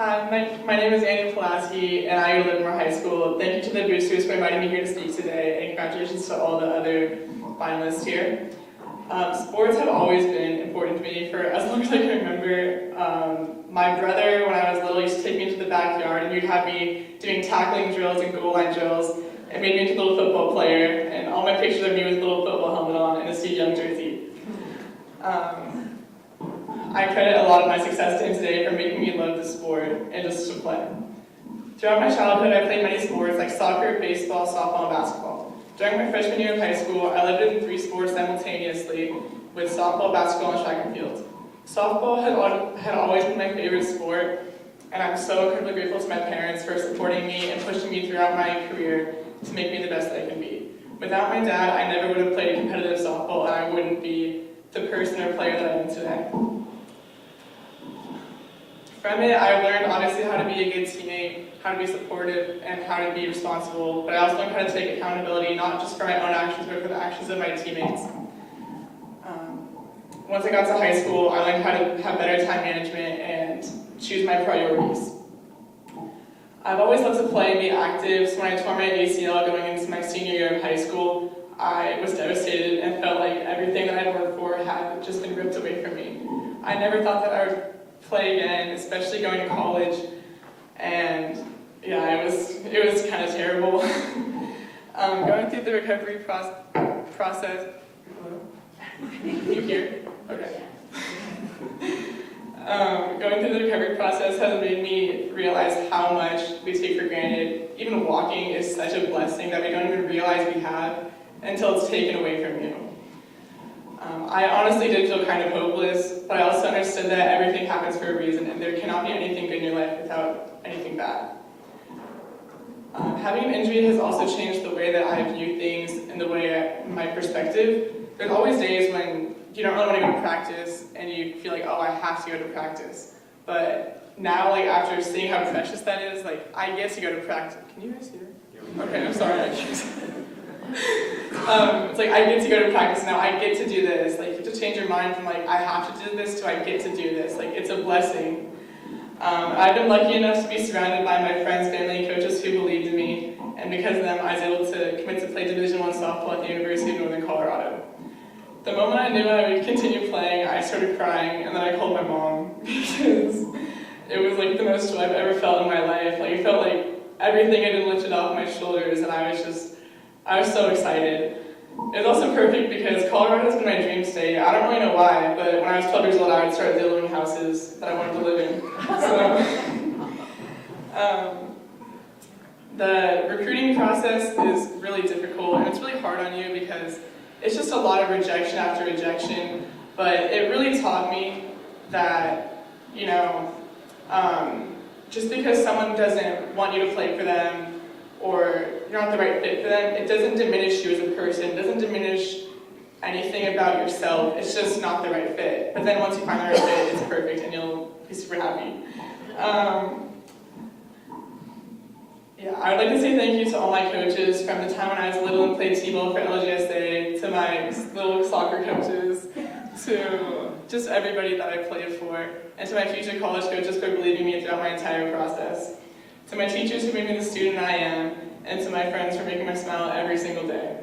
Hi, my name is Polaski, and I go to Livermor High School. Thank you to the boosters for inviting me here to speak today, and congratulations to all the other finalists here. Sports have always been important to me for as long as I can remember. My brother, when I was little, used to take me into the backyard, and he'd have me doing tackling drills and goal line drills, and made me into a little football player, and all my pictures of me with a little football helmet on and a Steve Young jersey. I credit a lot of my success to him today for making me love the sport and just to play. Throughout my childhood, I played many sports like soccer, baseball, softball, and basketball. During my freshman year of high school, I lived in 3 sports simultaneously with softball, basketball, and track and field. Softball had always been my favorite sport, and I'm so incredibly grateful to my parents for supporting me and pushing me throughout my career to make me the best that I can be. Without my dad, I never would have played competitive softball, and I wouldn't be the person or player that I am today. From it, I learned obviously how to be a good teammate, how to be supportive, and how to be responsible, but I also learned how to take accountability, not just for my own actions, but for the actions of my teammates. Once I got to high school, I learned how to have better time management and choose my priorities. I've always loved to play and be active, so when I tore my ACL going into my senior year of high school, I was devastated and felt like everything that I'd worked for had just been ripped away from me. I never thought that I would play again, especially going to college, and yeah, it was kind of terrible. Going through the recovery process. Can you hear? Okay. Going through the recovery process has made me realize how much we take for granted. Even walking is such a blessing that we don't even realize we have until it's taken away from you. I honestly did feel kind of hopeless, but I also understood that everything happens for a reason, and there cannot be anything good in your life without anything bad. Having an injury has also changed the way that I view things and the way my perspective. There's always days when you don't really want to go to practice, and you feel like, oh, I have to go to practice. But now, like after seeing how precious that is, like I get to go to practice. Can you guys hear? Okay, I'm sorry. It's like I get to go to practice now. I get to do this. Like you have to change your mind from like I have to do this to I get to do this. Like it's a blessing. I've been lucky enough to be surrounded by my friends, family, and coaches who believed in me, and because of them, I was able to commit to play Division I softball at the University of Northern Colorado. The moment I knew I would continue playing, I started crying, and then I called my mom because it was like the most joy I've ever felt in my life. Like it felt like everything had been lifted off my shoulders, and I was so excited. It was also perfect because Colorado has been my dream state. I don't really know why, but when I was 12 years old, I would start dealing in houses that I wanted to live in. So, the recruiting process is really difficult, and it's really hard on you because it's just a lot of rejection after rejection, but it really taught me that, you know, just because someone doesn't want you to play for them, or you're not the right fit for them, it doesn't diminish you as a person, it doesn't diminish anything about yourself, it's just not the right fit. But then once you find the right fit, it's perfect and you'll be super happy. Yeah, I would like to say thank you to all my coaches from the time when I was little and played t-ball for LGSA, to my little soccer coaches, to just everybody that I played for, and to my future college coaches for believing me throughout my entire process. To my teachers who made me the student I am, and to my friends for making me smile every single day.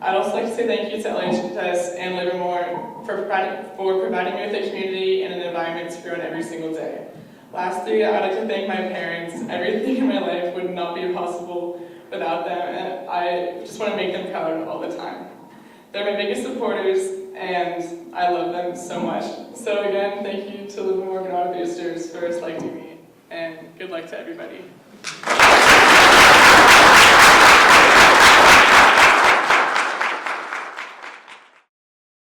I'd also like to say thank you to LHS and Livermor for providing me with a community and an environment to grow in every single day. Lastly, I'd like to thank my parents. Everything in my life would not be possible without them, and I just want to make them proud all the time. They're my biggest supporters, and I love them so much. So again, thank you to Livermor-Granada boosters for selecting me, and good luck to everybody.